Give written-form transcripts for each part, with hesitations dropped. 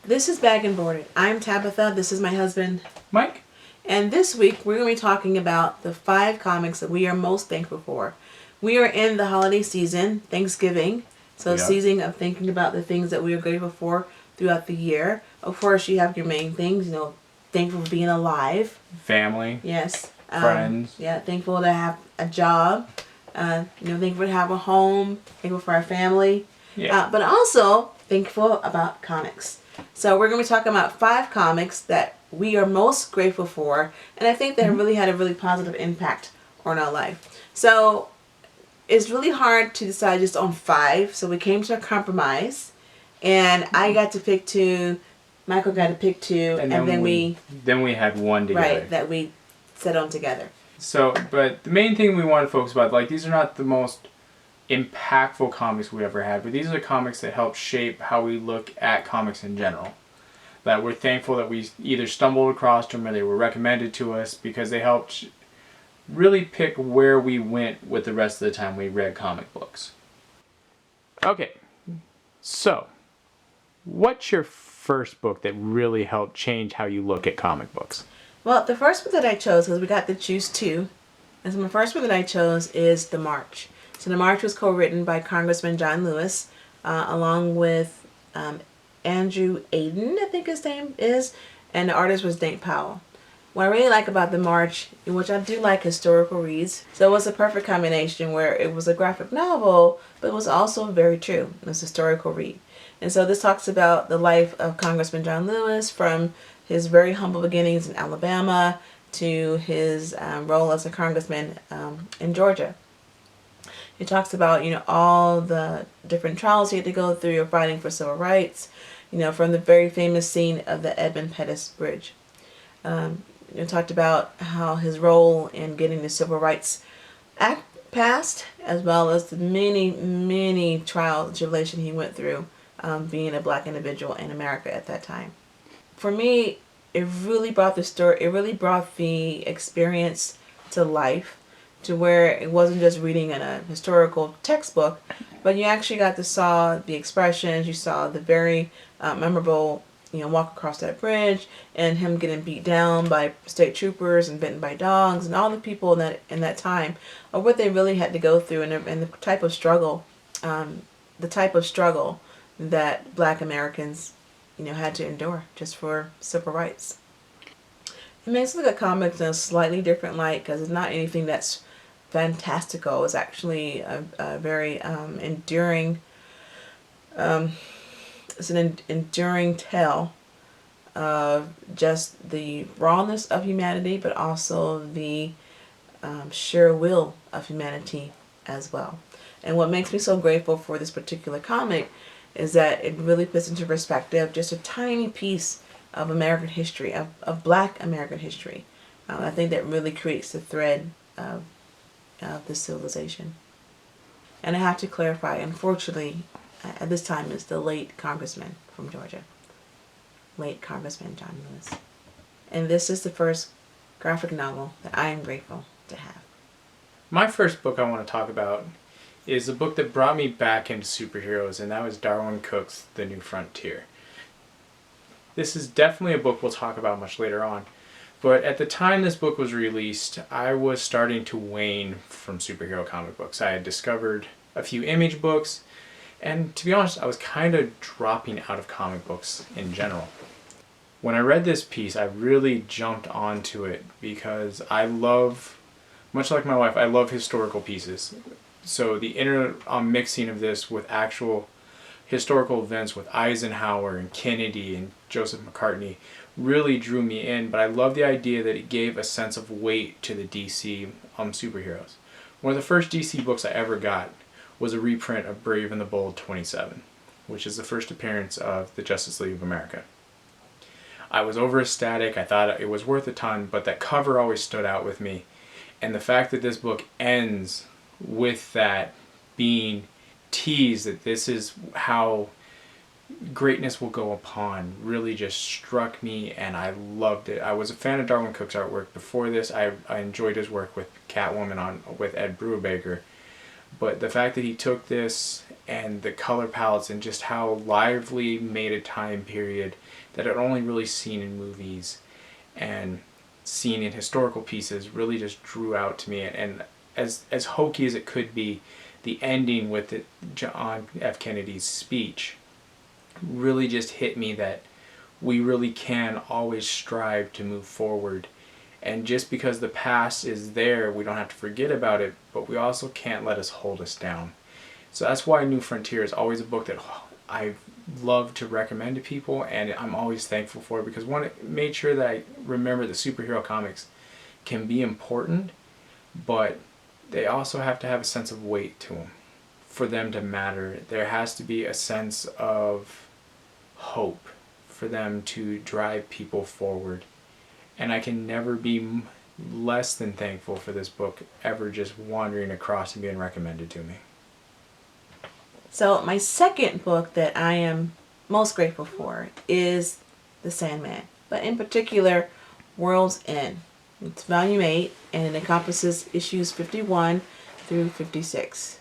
This is Bag and Boarded. I'm Tabitha. This is my husband, Mike. And this week we're going to be talking about the 5 comics that we are most thankful for. We are in the holiday season, Thanksgiving. So season of thinking about the things that we are grateful for throughout the year. Of course, you have your main things, thankful for being alive. Family. Yes. Friends. Yeah, thankful to have a job. Thankful to have a home. Thankful for our family. Yeah. But also thankful about comics. So we're going to be talking about 5 comics that we are most grateful for, and I think that really had a really positive impact on our life. So it's really hard to decide just on 5, so we came to a compromise, and I got to pick 2, Michael got to pick 2, and then we had one together. Right, that we set on together. So, but the main thing we want to focus about, like, these are not the most impactful comics we ever had, but these are the comics that help shape how we look at comics in general. That we're thankful that we either stumbled across them or they were recommended to us, because they helped really pick where we went with the rest of the time we read comic books. Okay, so what's your first book that really helped change how you look at comic books? Well, the first book that I chose, because we got to choose 2, and so my first book that I chose is The March. So The March was co-written by Congressman John Lewis, along with Andrew Aiden, I think his name is, and the artist was Nate Powell. What I really like about The March, which I do like historical reads, so it was a perfect combination where it was a graphic novel, but it was also very true. It was a historical read. And so this talks about the life of Congressman John Lewis, from his very humble beginnings in Alabama to his role as a congressman in Georgia. It talks about, all the different trials he had to go through of fighting for civil rights, from the very famous scene of the Edmund Pettus Bridge. It talked about how his role in getting the Civil Rights Act passed, as well as the many, many trials and tribulation he went through being a black individual in America at that time. For me, it really brought the experience to life, to where it wasn't just reading in a historical textbook, but you actually got to saw the expressions, you saw the very memorable, walk across that bridge, and him getting beat down by state troopers and bitten by dogs, and all the people in that time, of what they really had to go through, and the type of struggle, that Black Americans, had to endure just for civil rights. It makes us look at comics in a slightly different light, because it's not anything that's fantastical. It's actually a very enduring. It's an enduring tale of just the rawness of humanity, but also the sheer will of humanity as well. And what makes me so grateful for this particular comic is that it really puts into perspective just a tiny piece of American history, of Black American history. I think that really creates the thread of this civilization. And I have to clarify, unfortunately, at this time it's the late Congressman from Georgia. Late Congressman John Lewis. And this is the first graphic novel that I am grateful to have. My first book I want to talk about is a book that brought me back into superheroes, and that was Darwin Cook's The New Frontier. This is definitely a book we'll talk about much later on, but at the time this book was released, I was starting to wane from superhero comic books. I had discovered a few Image books, and to be honest, I was kind of dropping out of comic books in general. When I read this piece, I really jumped onto it because I love, much like my wife, I love historical pieces. So the mixing of this with actual historical events with Eisenhower and Kennedy and Joseph McCartney really drew me in, but I love the idea that it gave a sense of weight to the DC superheroes. One of the first DC books I ever got was a reprint of Brave and the Bold 27, which is the first appearance of the Justice League of America. I was over ecstatic, I thought it was worth a ton, but that cover always stood out with me. And the fact that this book ends with that being teased, that this is how greatness will go upon, really just struck me, and I loved it. I was a fan of Darwin Cook's artwork before this. I enjoyed his work with Catwoman with Ed Brubaker, But the fact that he took this and the color palettes and just how lively made a time period that I'd only really seen in movies and seen in historical pieces really just drew out to me. And as hokey as it could be, the ending with John F. Kennedy's speech really just hit me that we really can always strive to move forward. And just because the past is there, we don't have to forget about it, but we also can't let us hold us down. So that's why New Frontier is always a book that I love to recommend to people, and I'm always thankful for it, because one, it made sure that I remember that superhero comics can be important, but they also have to have a sense of weight to them for them to matter. There has to be a sense of hope for them to drive people forward. And I can never be less than thankful for this book ever just wandering across and being recommended to me. So my second book that I am most grateful for is The Sandman, but in particular, World's End. It's volume 8, and it encompasses issues 51 through 56.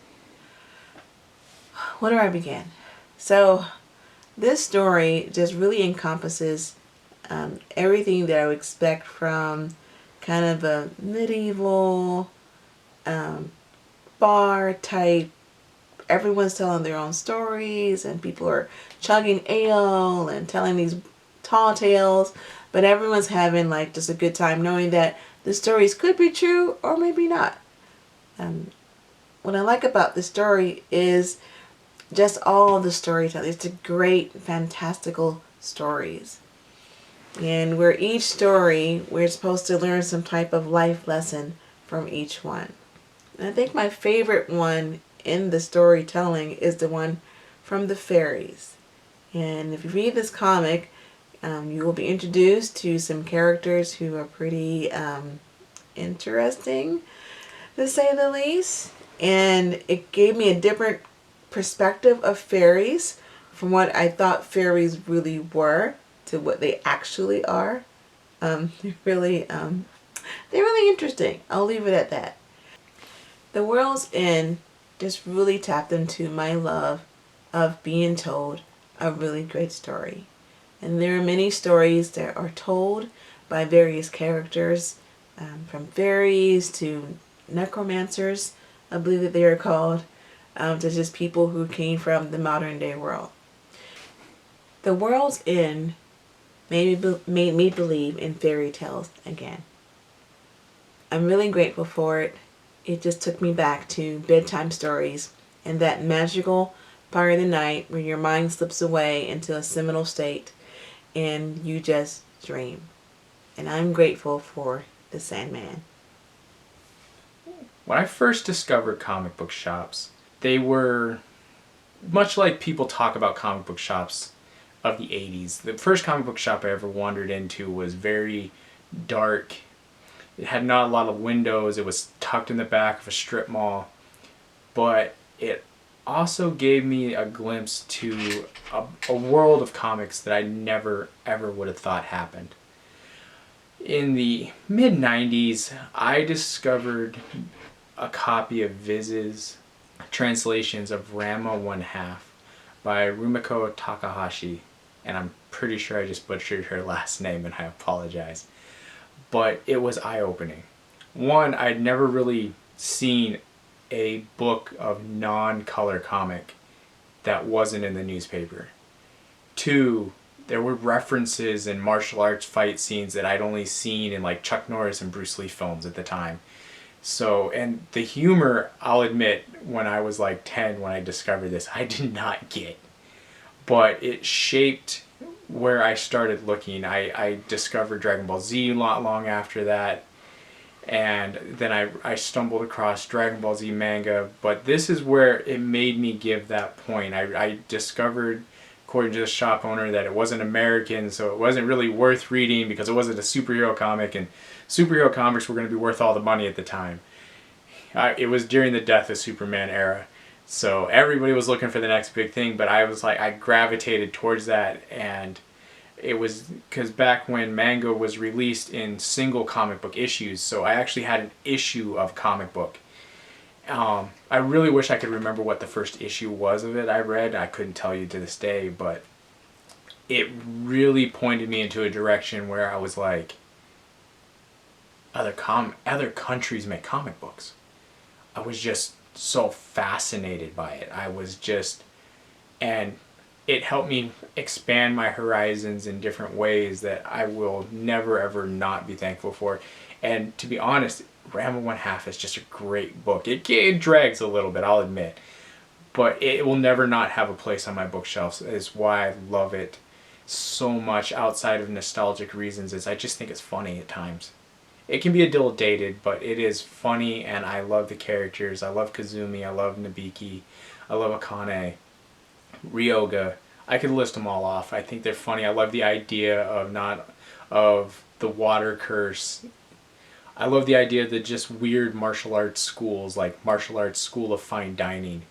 Where do I begin? So this story just really encompasses everything that I would expect from kind of a medieval bar type. Everyone's telling their own stories, and people are chugging ale and telling these tall tales, but everyone's having like just a good time, knowing that the stories could be true or maybe not. What I like about the story is just all the storytelling. It's a great, fantastical stories. And where each story, we're supposed to learn some type of life lesson from each one. And I think my favorite one in the storytelling is the one from the fairies. And if you read this comic, you will be introduced to some characters who are pretty interesting, to say the least. And it gave me a different perspective of fairies from what I thought fairies really were to what they actually are. They're really interesting. I'll leave it at that. The World's End just really tapped into my love of being told a really great story. And there are many stories that are told by various characters, from fairies to necromancers, I believe that they are called, to just people who came from the modern day world. The World's End made me believe in fairy tales again. I'm really grateful for it. It just took me back to bedtime stories and that magical part of the night where your mind slips away into a seminal state and you just dream. And I'm grateful for The Sandman. When I first discovered comic book shops, they were much like people talk about comic book shops of the 80s. The first comic book shop I ever wandered into was very dark. It had not a lot of windows. It was tucked in the back of a strip mall. But it also gave me a glimpse to a world of comics that I never ever would have thought happened. In the mid-90s, I discovered a copy of Viz's translations of Ranma 1/2 by Rumiko Takahashi. And I'm pretty sure I just butchered her last name, and I apologize. But it was eye-opening. One, I'd never really seen a book of non-color comic that wasn't in the newspaper. Two, there were references and martial arts fight scenes that I'd only seen in like Chuck Norris and Bruce Lee films at the time. So, and the humor, I'll admit, when I was like 10 when I discovered this, I did not get. But it shaped where I started looking. I discovered Dragon Ball Z not long after that, and then I stumbled across Dragon Ball Z manga, but this is where it made me give that point. I discovered, according to the shop owner, that it wasn't American, so it wasn't really worth reading because it wasn't a superhero comic, and superhero comics were going to be worth all the money at the time. It was during the death of Superman era. So everybody was looking for the next big thing, but I was like, I gravitated towards that, and it was because back when manga was released in single comic book issues, so I actually had an issue of comic book, I really wish I could remember what the first issue was of it I read. I couldn't tell you to this day, but it really pointed me into a direction where I was like, other countries make comic books. I was just so fascinated by it. And it helped me expand my horizons in different ways that I will never ever not be thankful for. And to be honest, Ramble 1/2 is just a great book. It drags a little bit, I'll admit, but it will never not have a place on my bookshelves. Is why I love it so much. Outside of nostalgic reasons, is I just think it's funny at times. It can be a little dated, but it is funny, and I love the characters. I love Kazumi. I love Nabiki. I love Akane, Ryoga. I could list them all off. I think they're funny. I love the idea of the water curse. I love the idea that just weird martial arts schools, like Martial Arts School of Fine Dining,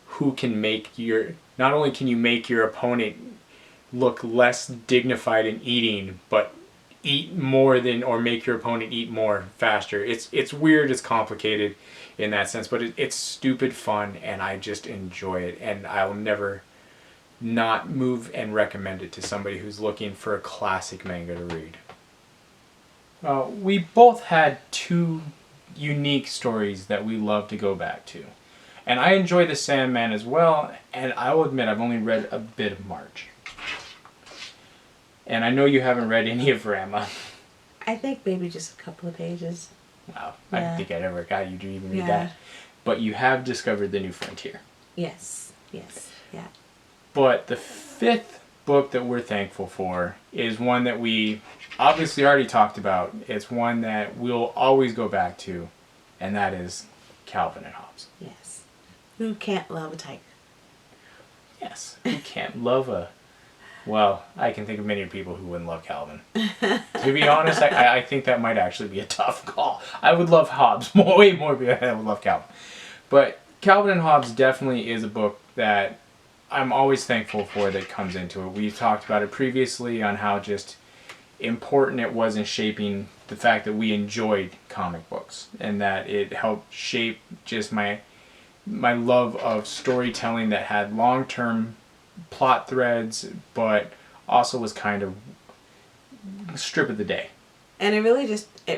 who can not only can you make your opponent look less dignified in eating, but eat more than, or make your opponent eat more faster. It's weird, it's complicated in that sense, but it's stupid fun, and I just enjoy it, and I'll never not move and recommend it to somebody who's looking for a classic manga to read. We both had two unique stories that we love to go back to. And I enjoy The Sandman as well, and I will admit I've only read a bit of March. And I know you haven't read any of Rama. I think maybe just a couple of pages. Wow, Yeah. I don't think I ever got you to even read that. But you have discovered the new frontier. Yes. Yeah. But the fifth book that we're thankful for is one that we obviously already talked about. It's one that we'll always go back to, and that is Calvin and Hobbes. Yes. Who can't love a tiger? Yes, who can't love a... Well, I can think of many people who wouldn't love Calvin. To be honest, I think that might actually be a tough call. I would love Hobbes way more than I would love Calvin. But Calvin and Hobbes definitely is a book that I'm always thankful for that comes into it. We've talked about it previously on how just important it was in shaping the fact that we enjoyed comic books, and that it helped shape just my love of storytelling that had long-term plot threads, but also was kind of strip of the day. And it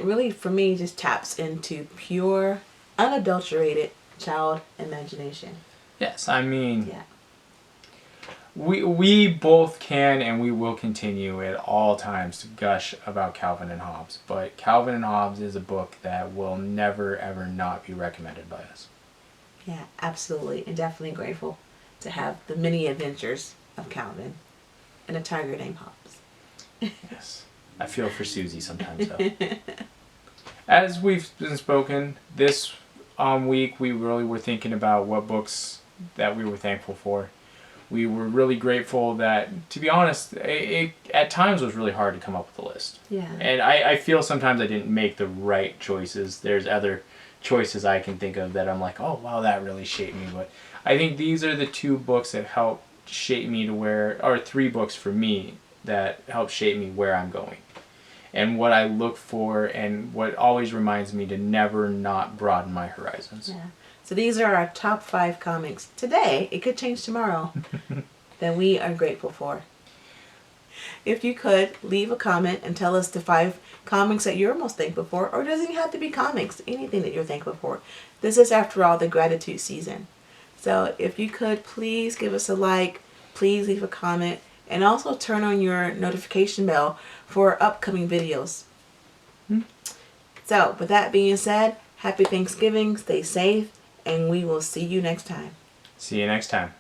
really for me just taps into pure, unadulterated child imagination. Yes, I mean, yeah. we both can and we will continue at all times to gush about Calvin and Hobbes, but Calvin and Hobbes is a book that will never ever not be recommended by us. Yeah, absolutely, and definitely grateful to have the many adventures of Calvin and a tiger named Hobbes. Yes, I feel for Susie sometimes though. As we've been spoken, this week we really were thinking about what books that we were thankful for. We were really grateful that, to be honest, it at times was really hard to come up with a list. Yeah. And I feel sometimes I didn't make the right choices. There's other choices I can think of that I'm like, oh wow, that really shaped me. But I think these are the two books that helped shape me to where, or three books for me that helped shape me where I'm going. And what I look for, and what always reminds me to never not broaden my horizons. Yeah. So these are our top 5 comics today. It could change tomorrow. That we are grateful for. If you could leave a comment and tell us the 5 comics that you're most thankful for, or it doesn't even have to be comics, anything that you're thankful for. This is, after all, the gratitude season. So if you could, please give us a like, please leave a comment, and also turn on your notification bell for upcoming videos. So with that being said, happy Thanksgiving, stay safe, and we will see you next time. See you next time.